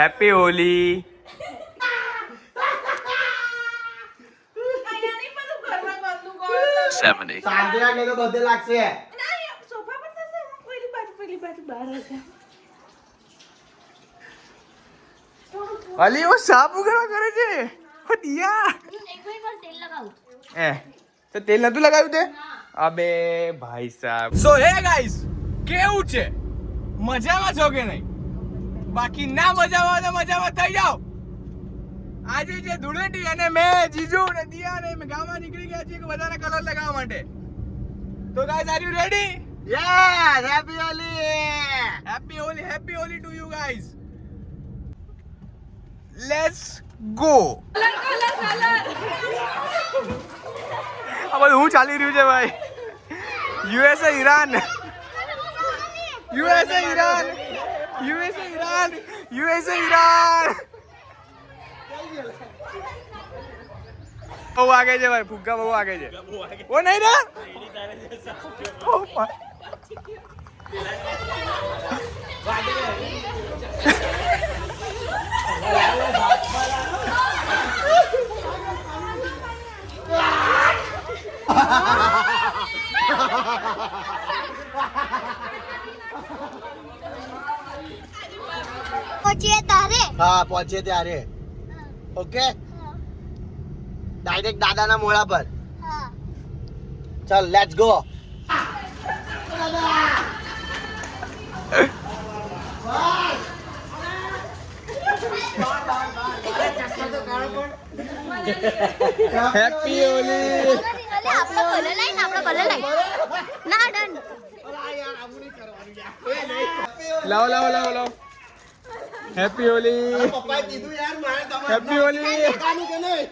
Happy Holi. શાંતિ રાખને તો બધે લાગશે. અલી ઓ સાપ ઉગરવા કરે છે. ઓ દિયા તો તેલ નતું લગાવ્યું તે? અબે ભાઈ સાહેબ. સો હે ગાઈસ, કેવું છે? મજામાં છો કે નહીં? બાકી ના મજામાં તો મજામાં થઈ જાઓ. આજે છે ધૂળેટી અને મેં જીજુ ને દિયા ને મેં ગામમાં નીકળી ગયા છીએ કે બધાને કલર લગાવવા માટે. તો guys are you ready? Yes, happy Holi. Happy Holi to you guys. Let's go. આ બધું હું ચાલી રહ્યું છે ભાઈ. USA Iran. બહુ આગે છે ભાઈ, ફુગ્ગા બહુ આગે છે. ઓ નહીં ને હા પહોંચે ત્યારે ઓકે. ડાયરેક્ટ દાદાના મોઢા પર. ચાલ લેટ્સ ગો. હેપી હોલી. લાવો. હેપી હોલી. પપ્પાએ કીધું યાર મારે તમારે હેપી હોલી. કાનું કે નહીં?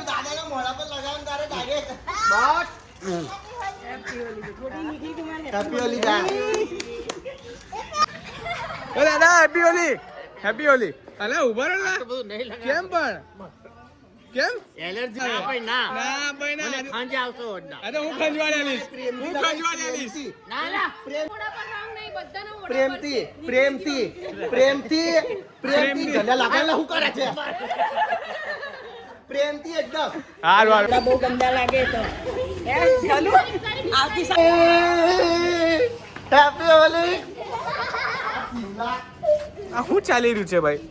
દાદાના મોઢા પર લગાવવાનું તારે ડાયરેક્ટ. હેપી હોલી જા. ઓ દાદા હેપી હોલી. અલે ઉભા રહો ને. કેમ પણ? કેમ? એલર્જી ના ભાઈ ના. ખાંજે આવશો ઓડના. અરે હું ખંજવાડી આલીશ. પ્રેમથી ઝંડા લગાવેલા હું કરે છે? પ્રેમથી એકદમ. હાર બહુ ગંદા લાગે તો ચાલુ આવતી હેપી હોલી. આ શું ચાલી રહ્યું છે ભાઈ?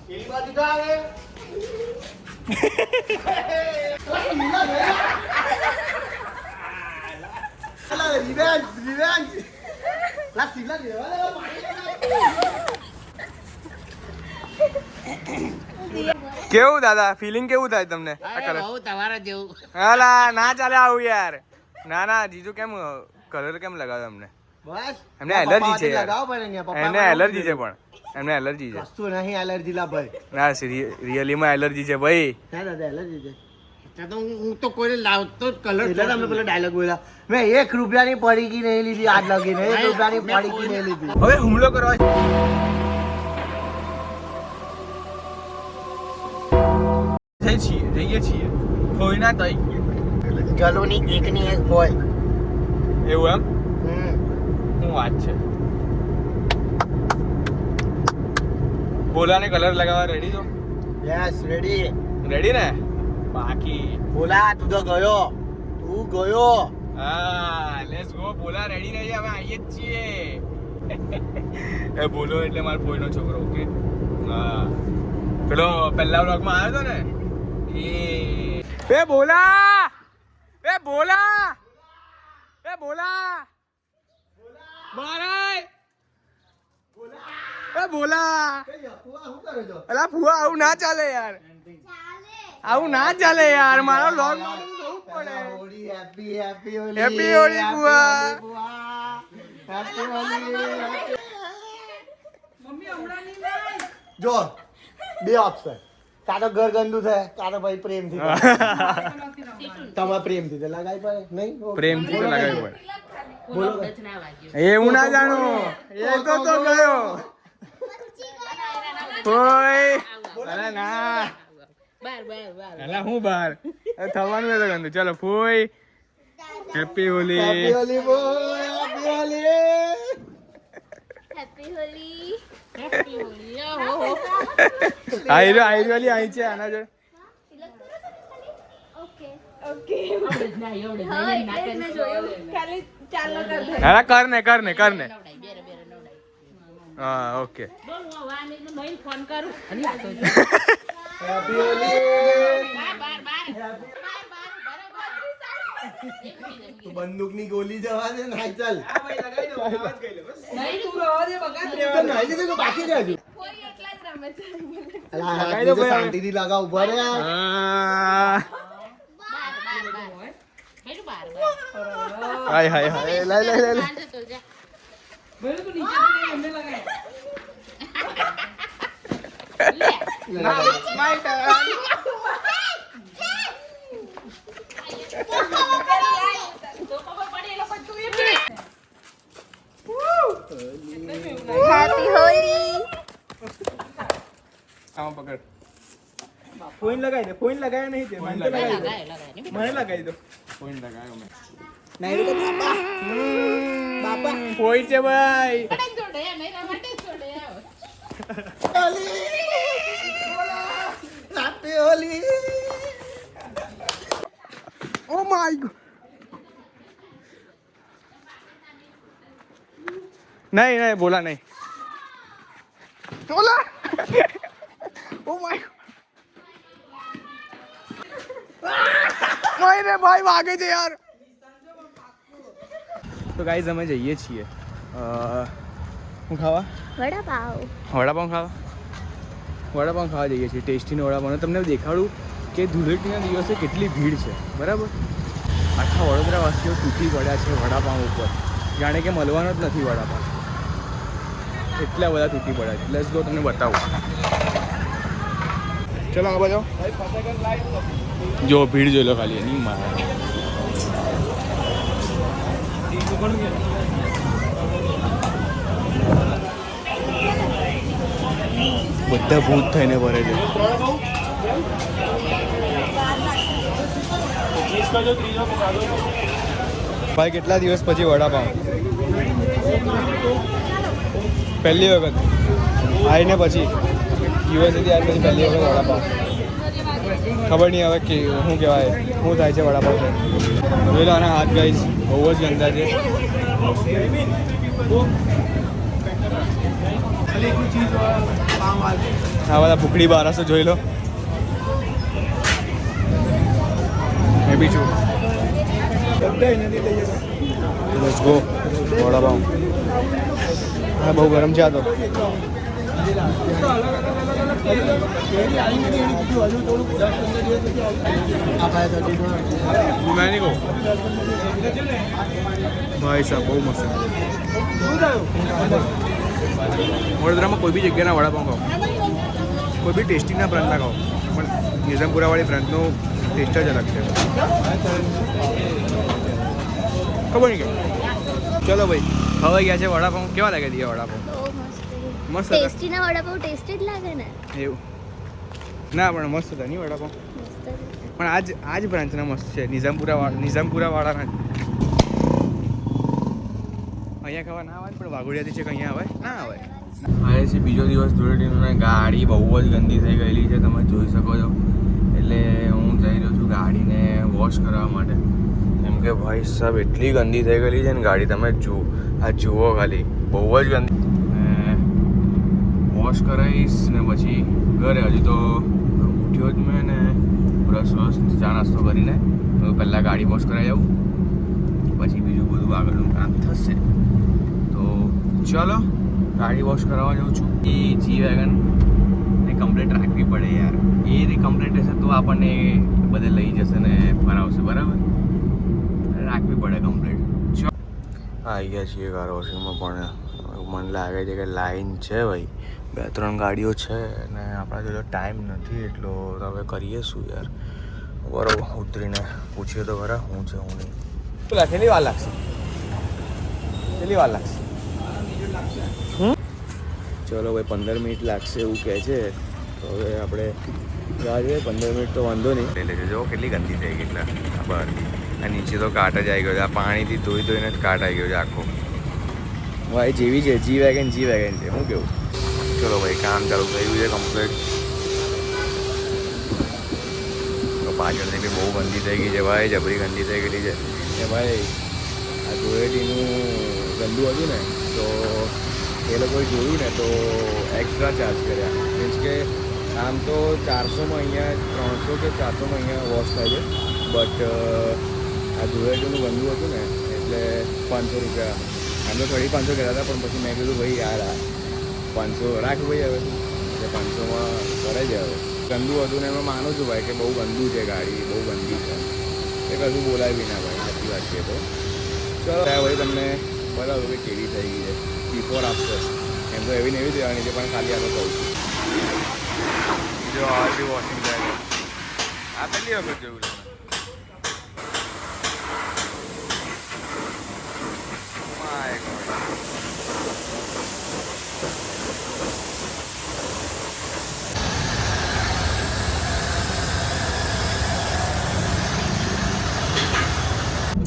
પેલી બાજુ તો આવે. રિવેન્જ. લા સિગલા લેવા કેવું દાદા, ફિલિંગ કેવું થાય તમને આ કલર? બહુ તમારા જેવું. હાલા ના ચાલે આવું યાર. ના જીજુ કેમ કલર કેમ લગાવ્યો તમને? બસ એમને એલર્જી છે યાર. લગાવો પડે ને પપ્પા. એમને એલર્જી છે પણ. એમને એલર્જી છે. વસ્તુ નહીં એલર્જી લા ભાઈ. ના રિયલી માં એલર્જી છે ભાઈ. ના દાદા એલર્જી છે. તો હું તો કોઈને લાવતો જ કલર. એટલે તમે પેલો ડાયલોગ બોલ્યા. મેં 1 રૂપિયાની પડીકી નહીં લીધી આજ લગીને. 1 રૂપિયાની પડીકી નહીં લીધી. હવે હુમલો કરવા જઈએ છીએ કોઈના તઈ. ગલોની એકની એક હોય એવું એમ? શું વાત છે? બોલાને કલર લગાવવા રેડી છો? Yes ready. રેડી ને? બાકી બોલા તું તો ગયો. હા લેટ્સ ગો. બોલા રેડી રહી. હવે આવીએ જ છીએ. એ બોલો એટલે મારો પોઈનો છોકરો. ઓકે હા પેલો પહેલા બ્લોગમાં આવ્યો હતો ને એ બોલા. અલા ફુવા આવું ના ચાલે યાર. મારો લોગ હેપી હોલી. હેપી હોલી ફુવા. હેપી હોલી. જો બે ઓપ્શન. કાં તો ઘર ગંદુ થાય, કાં તો ભાઈ પ્રેમથી. તમારે પ્રેમથી તો લગાવી પડે નહીં? પ્રેમથી તો લગાવી પડે. બોલો. એવું ના જાણું. એ તો ગયો કોઈ. અરે ના અલા હું બહાર થવાનું તો ગંદુ. ચલો ફોઈ happy Holi happy Holi boy happy Holi happy Holi. Happy Holi ઓહો આઈ વાલી આઈ છે આના જોડે ઓકે. આવડે જ ના આવડે હા, નહીં એટલે જ મેં જોયું. ખાલી ચાલો કર દે. હા કર ને નવડાય બેરે નવડાય હા ઓકે બોલ હું વાને મહિન ફોન કરું અને આ તો હેપી હોલી બાર તું બંદૂકની ગોલી જવા દે નાઈ ચાલ નહીં તું રહો દે બગાડ તો નાઈ લીધું કે બાકી છે હજુ કોઈ એટલા જ રમે છે. અલા હાથ તો શાંતિથી લગાવ ઉભા રે બાર હેડું બાર હાય હાય હાય લે લે લે પાંચ તો જા લે તો ખબર પડે એ લોકો તું એ પી હેપી હોલી. આમાં પકડ ફોન લગાવી દે ફોન લગાવ્યા નહીં તે મને તો લગાવી દે લગાય મને લગાવી દો ફોન લગાયો મેં નહીં તો બાપા બાપા ફોઈ છે ભાઈ જોડે નહીં રમાડે જોડે આવ happy Holi oh my God नहीं नहीं बोला नहीं बोला ओ माय नहीं रे भाई भागे છે યાર તો ગાઈઝ અમે જઈએ છીએ હું ખાવા વડાપાવ. વડાપાઉં ખાવા જઈએ છીએ ટેસ્ટીનો વડાપાઉં તમને દેખાડું કે ધૂળેટીના દિવસે કેટલી ભીડ છે બરાબર આખા વડોદરાવાસીઓ તૂટી પડ્યા છે વડાપાઉં ઉપર જાણે કે મળવાનો જ નથી વડાપાઉં એટલા બધા તૂટી પડ્યા છે લેટ્સ ગો તમને બતાવું ચલો આ બાજુ જો ભીડ જોઈ લો ખાલી એની મારા બધા ભૂત થઈને ભરે છે ભાઈ કેટલા દિવસ પછી વડાપાઉં પહેલી વખત આવીને પછી યુએસએથી આવી પછી પહેલી વખત વડાપાઉં ખબર નહીં હવે કે શું કહેવાય શું થાય છે વડાપાઉં છે જોઈ લો આના હાથ ગાઈસ બહુ જ ગંદા છે આ બધા ભૂખડી બારસો જોઈ લો એ બી છું લેટ્સ ગો વડાપાઉં હા બહુ ગરમ છે આ તો मैं नहीं कहूँ भाई साहब बहुत मस्त વડોદરામાં કોઈ બી જગ્યાના વડાપાઉં ખાઓ કોઈ બી ટેસ્ટીના બ્રાન્ડના ખાઓ પણ નિઝામપુરાવાળી બ્રાન્ડનો ટેસ્ટ જ અલગ છે ખબર નહીં કે ચલો ભાઈ હવે ગયા છે વડાપાઉં કેવા લાગે દિયા વડાપાઉં બહુ મસ્ત. મસ્ત હતા ટેસ્ટીના વડાપાવ ટેસ્ટી જ લાગે ને. એવું ના પણ મસ્ત હતા નહીં વડાપાઉં મસ્ત જ. પણ આજ બ્રાન્ચના મસ્ત છે નિઝામપુરાવાળાના અહીંયા ખાવા ના આવે પણ વાઘોડિયાથી છે કે અહીંયા આવે ના આવે આવે છે બીજો દિવસ ધૂળેટીનો ગાડી બહુ જ ગંદી થઈ ગયેલી છે તમે જોઈ શકો છો એટલે હું જઈ રહ્યો છું ગાડીને વોશ કરવા માટે કેમ કે ભાઈ સાહેબ એટલી ગંદી થઈ ગયેલી છે ને ગાડી તમે જુઓ ખાલી બહુ જ ગંદી વોશ કરાવીશ ને પછી ઘરે હજી તો ઉઠ્યો જ મેં ને બ્રશ ચા નાસ્તો કરીને પહેલાં ગાડી વોશ કરાવી આવું પછી બીજું બધું આગળનું કામ થશે તો ચલો ગાડી વોશ કરાવવા જાઉં છું એ જી વેગન ને કમ્પ્લેટ રાખવી પડે યાર એ કમ્પ્લેટ હશે તો આપણને બધે લઈ જશે ને ફરાવશે બરાબર રાખવી પડે કમ્પ્લેટ ચલો આવી ગયા છીએ કાર વોશિંગમાં પણ મને લાગે છે કે લાઈન છે ભાઈ 2-3 ગાડીઓ છે અને આપણા જોડે ટાઈમ નથી એટલો હવે કરીએ શું યાર બરોબર ઉતરીને પૂછીએ તો ખરા હું છે હું નહીં પેલા કેટલી વાર લાગશે ચલો ભાઈ 15 મિનિટ લાગશે એવું કહે છે તો હવે આપણે રાહ જોઈએ 15 મિનિટ તો વાંધો નહીં એટલે જો કેટલી ગંદી થઈ ગઈ એટલે બહારથી આ નીચે તો કાટ જ આવી ગયો છે. આ પાણીથી ધોઈ ધોઈને જ કાટ આવી ગયો છે આખો. ભાઈ જેવી છે જી વેગન છે. શું કેવું? ચલો ભાઈ કામ ચાલુ થયું છે કમ્પ્લીટ. તો પાછળથી બી બહુ ગંદી થઈ ગઈ છે ભાઈ, જબરી ગંદી થઈ ગયેલી છે. કે ભાઈ આ ધોળેટીનું ગંદુ હતું ને તો એ લોકોએ જોયું ને તો એક્સ્ટ્રા ચાર્જ કર્યા. મીન્સ કે આમ તો 400માં અહીંયા 300 કે 400માં અહીંયા વોશ થાય છે. બટ આ ધોળેટીનું ગંદુ હતું ને એટલે 500 રૂપિયા. આમ તો 500 કર્યા હતા પણ પછી મેં કીધું ભાઈ યાર 500 રાખ ભાઈ હવે એટલે 500માં કરે છે. હવે ગંદુ હતું ને એમાં માનું છું ભાઈ કે બહુ ગંદુ છે ગાડી, બહુ ગંદી છે. એ કશું બોલાય બી ના ભાઈ, સાચી વાત છે. તો ચલો ભાઈ તમને બરાબર કે કેવી થઈ ગઈ છે બિફોર આફ્ટર. એમ તો એવી ને એવી દેવાની છે પણ ખાલી આપણે કહું છું. જો આવી વોશિંગ થાય આ પહેલી વખત જોયું છે.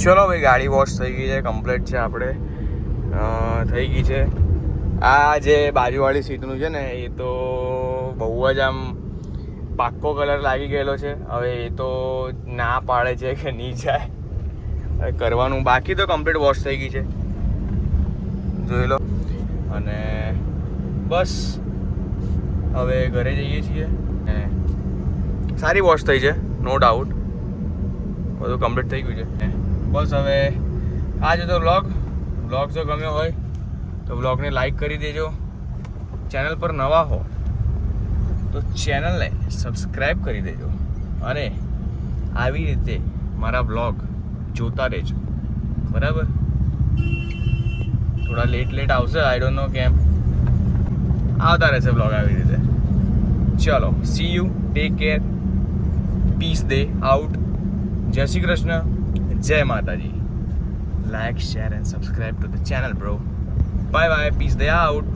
ચલો ભાઈ ગાડી વોશ થઈ ગઈ છે, કમ્પ્લીટ છે. આપણે થઈ ગઈ છે. આ જે બાજુવાળી સીટનું છે ને એ તો બહુ જ આમ પાક્કો કલર લાગી ગયેલો છે. હવે એ તો ના પાડે છે કે નહીં જાય, હવે કરવાનું બાકી. તો કમ્પ્લીટ વોશ થઈ ગઈ છે, જોઈ લો. અને બસ હવે ઘરે જઈએ છીએ. સારી વોશ થઈ છે, નો ડાઉટ. બધું કમ્પ્લીટ થઈ ગયું છે. બસ હવે આ જો તો વ્લોગ જો ગમ્યો હોય તો વ્લોગને લાઈક કરી દેજો. ચેનલ પર નવા હો તો ચેનલને સબસ્ક્રાઈબ કરી દેજો. અને આવી રીતે મારા વ્લોગ જોતા રહેજો, બરાબર? થોડા લેટ આવશે, આઈ ડોન્ટ નો કેમ આવતા રહેશે વ્લોગ આવી રીતે. ચલો see you, take care, peace the out. જય શ્રી કૃષ્ણ, જય માતાજી. Like, share and subscribe to the channel, bro. Bye bye, peace day out.